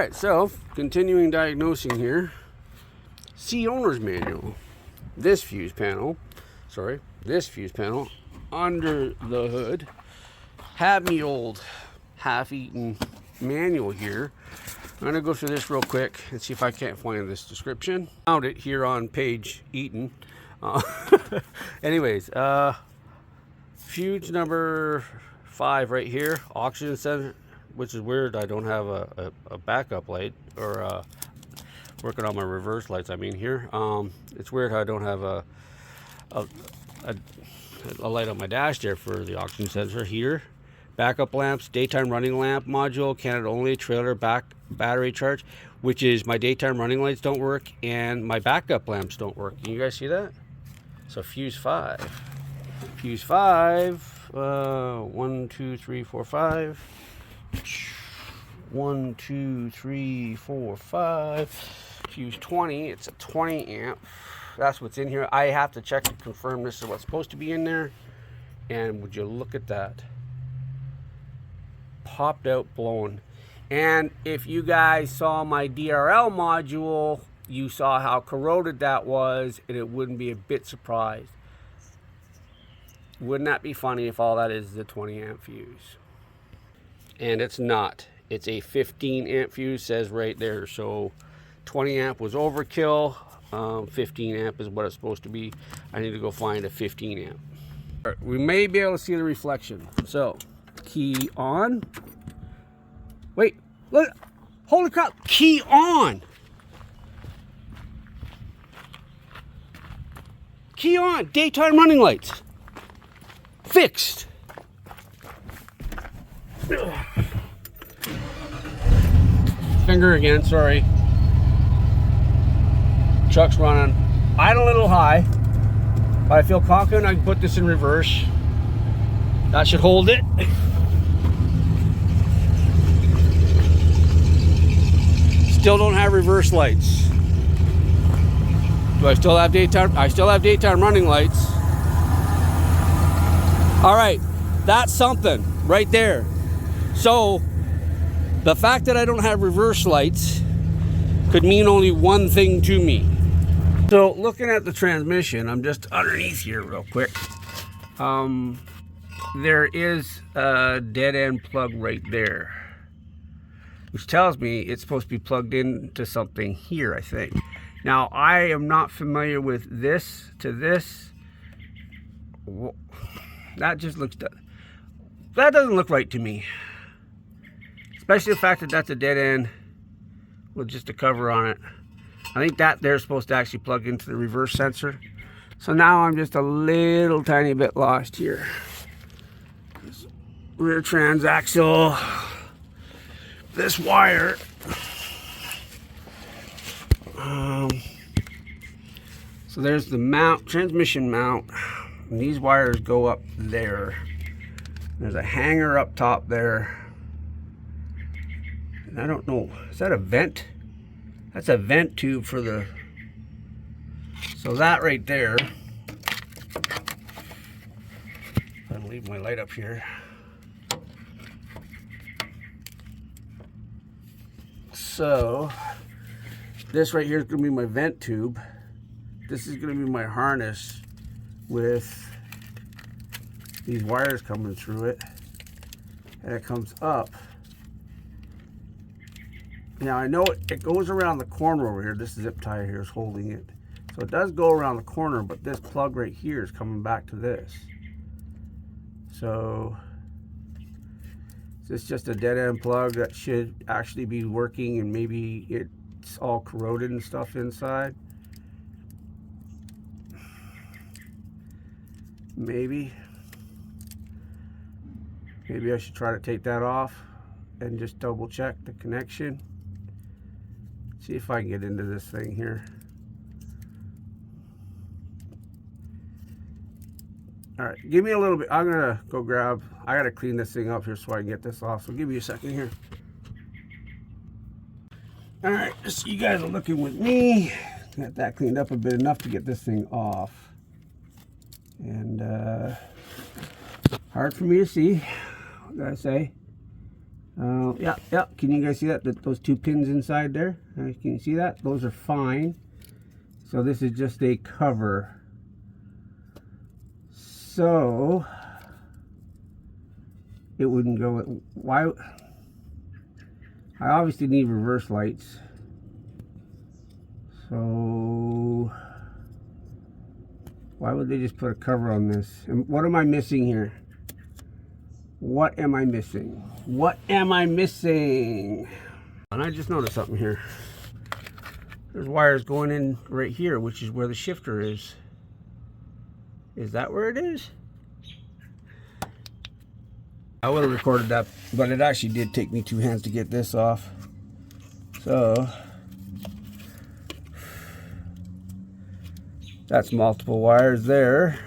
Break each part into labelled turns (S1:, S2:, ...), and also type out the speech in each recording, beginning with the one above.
S1: right, so continuing diagnosing here. See owner's manual. This fuse panel under the hood. Have me old half-eaten manual here. I'm gonna go through this real quick and see if I can't find this description. Found it here on page Eaton. Anyways, fuse number 5 right here, oxygen sensor, which is weird. I don't have a backup light, or working on my reverse lights. I mean here, it's weird how I don't have a light on my dash there for the oxygen sensor here. Backup lamps, daytime running lamp module, Canada only, trailer battery charge, which is my daytime running lights don't work and my backup lamps don't work. Can you guys see that? So fuse 5. Fuse 5, 1, 2, 3, 4, 5. 1, 2, 3, 4, 5. Fuse 20, it's a 20 amp. That's what's in here. I have to check to confirm this is what's supposed to be in there. And would you look at that? Popped out, blown. And if you guys saw my DRL module, you saw how corroded that was, and it wouldn't be a bit surprised. Wouldn't that be funny if all that is the 20 amp fuse? And it's not. It's a 15 amp fuse, says right there. So 20 amp was overkill. 15 amp is what it's supposed to be. I need to go find a 15 amp. All right, we may be able to see the reflection. So key on. Wait, look, holy crap, key on. Key on, daytime running lights. Fixed. Finger again, sorry. Truck's running. Idle a little high, but I feel confident I can put this in reverse. That should hold it. Still don't have reverse lights. Do I still have daytime? I still have daytime running lights. All right, that's something right there. So the fact that I don't have reverse lights could mean only one thing to me. So looking at the transmission, I'm just underneath here real quick. There is a dead end plug right there, which tells me it's supposed to be plugged into something here, I think. Now, I am not familiar with this to this. That just looks, that doesn't look right to me. Especially the fact that that's a dead end with just a cover on it. I think that they're supposed to actually plug into the reverse sensor. So now I'm just a little tiny bit lost here. Rear transaxle. This wire. So there's the mount, transmission mount. And these wires go up there. There's a hanger up top there. And I don't know, is that a vent? That's a vent tube for the, so that right there. I'm leaving my light up here. So this right here is going to be my vent tube. This is going to be my harness with these wires coming through it, and it comes up. Now I know it goes around the corner over here. This zip tie here is holding it. So it does go around the corner, but this plug right here is coming back to this. So is this just a dead end plug that should actually be working, and maybe it's all corroded and stuff inside? Maybe I should try to take that off and just double check the connection. See if I can get into this thing here. All right, give me a little bit. I'm gonna go grab, I gotta clean this thing up here so I can get this off. So give me a second here. All right, just so you guys are looking with me. Got that cleaned up a bit, enough to get this thing off. And hard for me to see, what did I say? Yeah. Can you guys see that? Those two pins inside there? Can you see that? Those are fine. So this is just a cover. So it wouldn't go. Why? I obviously need reverse lights. So why would they just put a cover on this? And what am I missing here? What am I missing? What am I missing? And I just noticed something here. There's wires going in right here, which is where the shifter is. Is that where it is? I would have recorded that, but it actually did take me 2 hands to get this off. So that's multiple wires there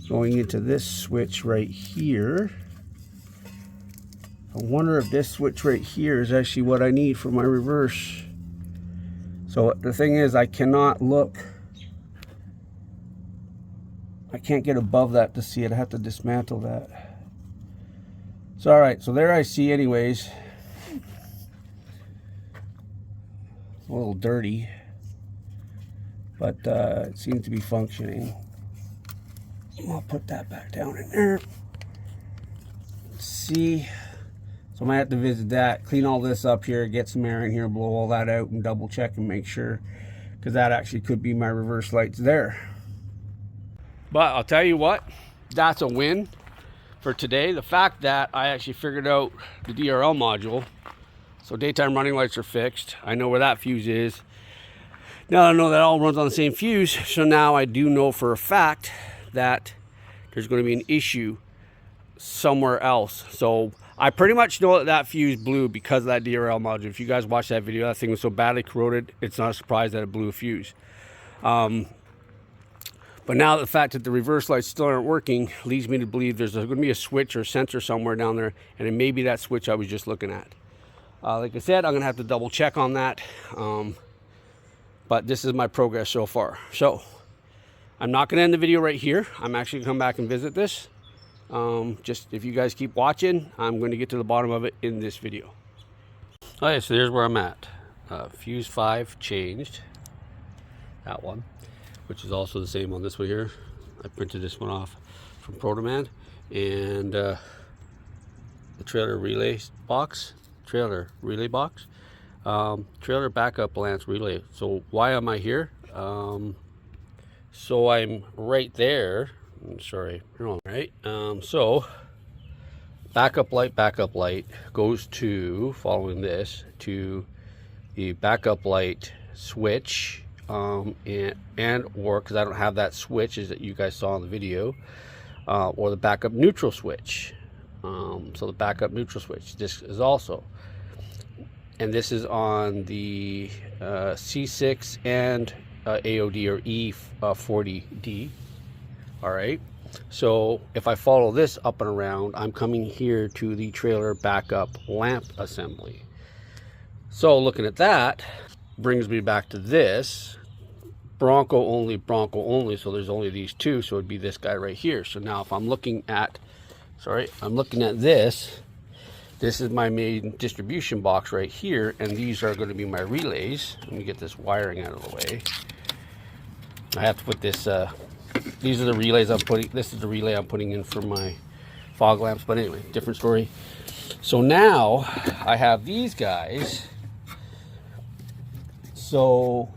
S1: going into this switch right here. I wonder if this switch right here is actually what I need for my reverse. So the thing is, I cannot look. I can't get above that to see it. I have to dismantle that. So all right, so there I see anyways. A little dirty, but it seems to be functioning. I'll put that back down in there. Let's see. So I might have to visit that, clean all this up here, get some air in here, blow all that out, and double check and make sure, because that actually could be my reverse lights there. But I'll tell you what, that's a win for today. The fact that I actually figured out the DRL module. So daytime running lights are fixed. I know where that fuse is. Now I know that all runs on the same fuse. So now I do know for a fact that there's going to be an issue somewhere else. So I pretty much know that that fuse blew because of that DRL module. If you guys watched that video, that thing was so badly corroded, it's not a surprise that it blew a fuse. But now the fact that the reverse lights still aren't working leads me to believe there's going to be a switch or sensor somewhere down there, and it may be that switch I was just looking at. Like I said, I'm going to have to double check on that. But this is my progress so far. So I'm not going to end the video right here. I'm actually going to come back and visit this. Just if you guys keep watching, I'm going to get to the bottom of it in this video. Okay, so here's where I'm at. Fuse 5 changed. That one, which is also the same on this one here. I printed this one off from Protoman. And the trailer relay box. Trailer backup lance relay. So why am I here? So I'm right there. Sorry, wrong, right? So backup light goes to, following this, to the backup light switch, and or, because I don't have that switch as that you guys saw in the video, or the backup neutral switch. So the backup neutral switch, this is also, and this is on the C6 and AOD or E40D. All right, so if I follow this up and around, I'm coming here to the trailer backup lamp assembly. So looking at that brings me back to this Bronco only, so there's only these two, so it'd be this guy right here. So now if I'm looking at, I'm looking at this is my main distribution box right here, and these are going to be my relays. Let me get this wiring out of the way. I have to put this, these are the relays I'm putting, this is the relay I'm putting in for my fog lamps, but anyway, different story. So now I have these guys. So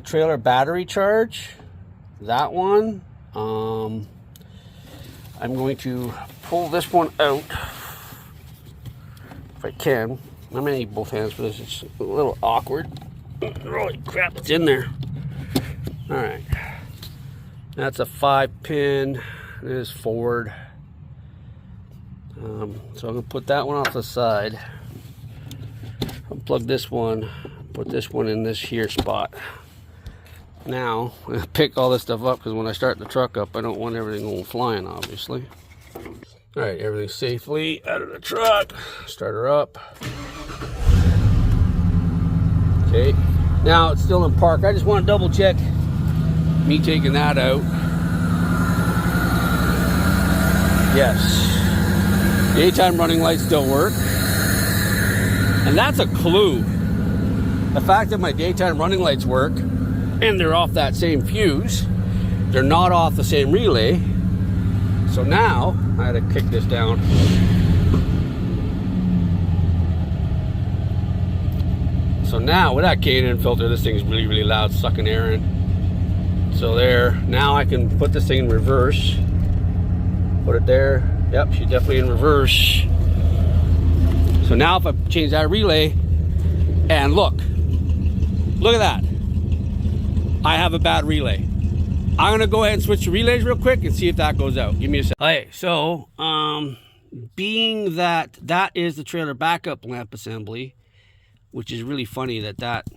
S1: trailer battery charge, that one. I'm going to pull this one out if I can. I'm gonna need both hands for this. It's a little awkward. Holy crap, it's in there. All right, that's a 5-pin. It is forward. So I'm gonna put that one off the side. Unplug this one, put this one in this here spot. Now I'm gonna pick all this stuff up, because when I start the truck up, I don't want everything going flying, obviously. All right, everything's safely out of the truck. Start her up. Okay, now it's still in park. I just want to double check me taking that out. Yes, Daytime running lights still work. And that's a clue. The fact that my daytime running lights work and they're off that same fuse, they're not off the same relay. So now, I had to kick this down. So now with that K&N filter, this thing's really, really loud, sucking air in. So there, now I can put this thing in reverse. Put it there. Yep, she's definitely in reverse. So now if I change that relay, and look at that. I have a bad relay. I'm gonna go ahead and switch the relays real quick and see if that goes out. Give me a sec. Hey, so being that that is the trailer backup lamp assembly, which is really funny that's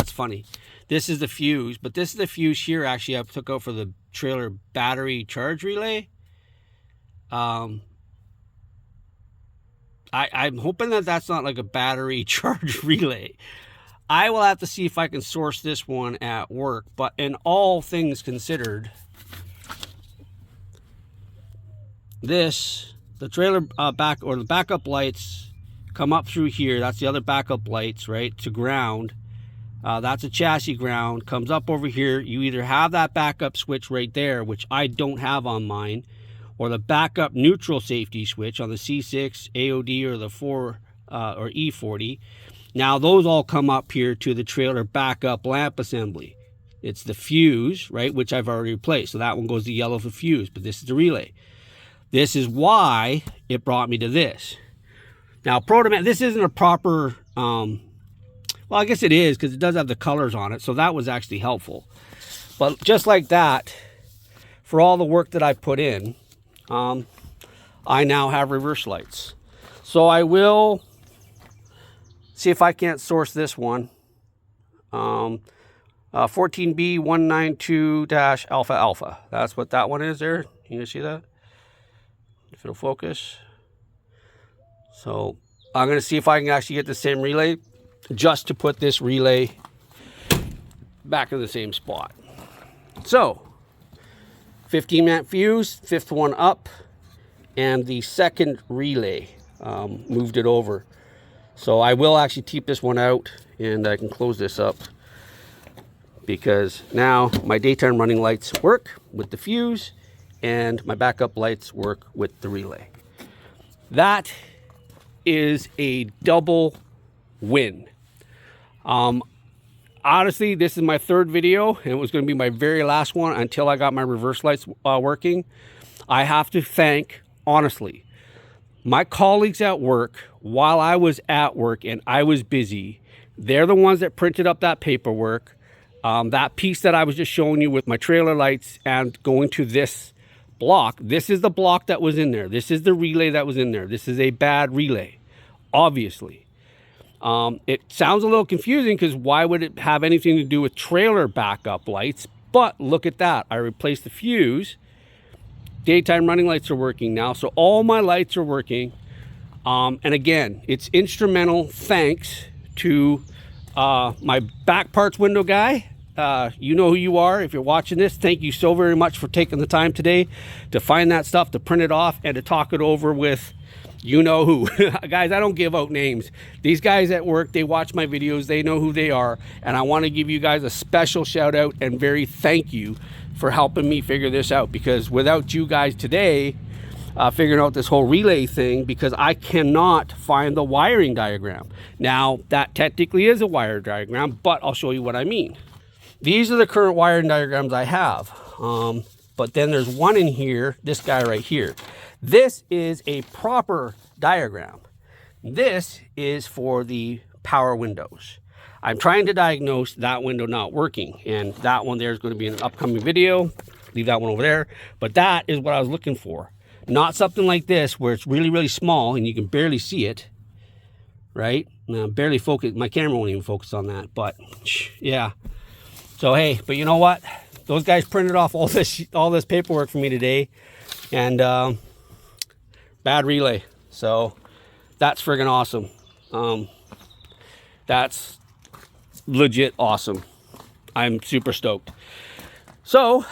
S1: funny. This is the fuse, but this is the fuse here actually I took out for the trailer battery charge relay. I'm hoping that that's not like a battery charge relay. I will have to see if I can source this one at work, but in all things considered, the trailer the backup lights come up through here. That's the other backup lights, right, to ground. That's a chassis ground, comes up over here. You either have that backup switch right there, which I don't have on mine, or the backup neutral safety switch on the C6, AOD, or the 4 or E40. Now those all come up here to the trailer backup lamp assembly. It's the fuse, right, which I've already replaced. So that one goes to yellow for fuse, but this is the relay. This is why it brought me to this. Now, Protoman, this isn't a proper, well, I guess it is because it does have the colors on it. So that was actually helpful. But just like that, for all the work that I put in, I now have reverse lights. So I will see if I can't source this one. 14B192-alpha alpha. That's what that one is there. You can see that? If it'll focus. So I'm going to see if I can actually get the same relay just to put this relay back in the same spot. So 15 amp fuse, fifth one up, and the second relay, moved it over. So I will actually keep this one out and I can close this up because now my daytime running lights work with the fuse and my backup lights work with the relay. That is a double win. Honestly, this is my third video and it was going to be my very last one until I got my reverse lights working. I have to thank, honestly, my colleagues at work while I was at work and I was busy. They're the ones that printed up that paperwork. That piece that I was just showing you with my trailer lights and going to this block. This is the block that was in there. This is the relay that was in there. This is a bad relay, obviously. It sounds a little confusing because why would it have anything to do with trailer backup lights? But look at that. I replaced the fuse. Daytime running lights are working now. So all my lights are working. And again, it's instrumental thanks to my back parts window guy. You know who you are if you're watching this. Thank you so very much for taking the time today to find that stuff, to print it off, and to talk it over with you know who. Guys, I don't give out names. These guys at work, they watch my videos, they know who they are, and I want to give you guys a special shout out and very thank you for helping me figure this out, because without you guys today figuring out this whole relay thing, because I cannot find the wiring diagram. Now that technically is a wire diagram, but I'll show you what I mean. These are the current wiring diagrams I have, but then there's one in here, this guy right here. This is a proper diagram. This is for the power windows. I'm trying to diagnose that window not working, and that one there is going to be in an upcoming video. Leave that one over there, but that is what I was looking for. Not something like this where it's really, really small and you can barely see it, right? Now, barely focus. My camera won't even focus on that, but yeah. So, hey, but you know what? Those guys printed off all this paperwork for me today, and bad relay. So that's friggin' awesome. That's legit awesome. I'm super stoked. So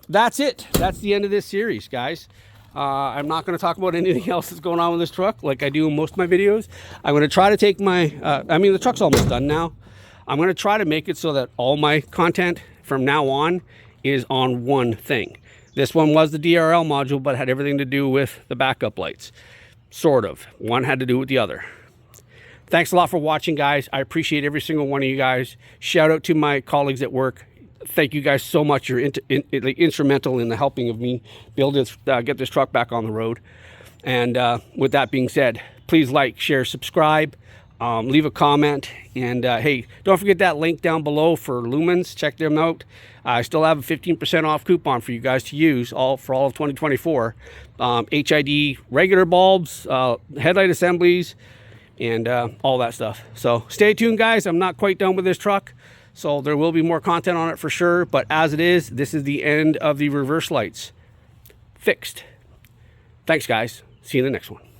S1: that's it. That's the end of this series, guys. I'm not going to talk about anything else that's going on with this truck like I do in most of my videos. I'm going to try to take my, the truck's almost done now. I'm going to try to make it so that all my content from now on is on one thing. This one was the DRL module, but had everything to do with the backup lights. Sort of. One had to do with the other. Thanks a lot for watching, guys. I appreciate every single one of you guys. Shout out to my colleagues at work. Thank you guys so much. You're instrumental in the helping of me be able to get this truck back on the road. And with that being said, please like, share, subscribe, leave a comment. And hey, don't forget that link down below for lumens. Check them out. I still have a 15% off coupon for you guys to use for all of 2024. HID regular bulbs, headlight assemblies, and all that stuff. So stay tuned, guys. I'm not quite done with this truck, so there will be more content on it for sure. But as it is, this is the end of the reverse lights. Fixed. Thanks, guys. See you in the next one.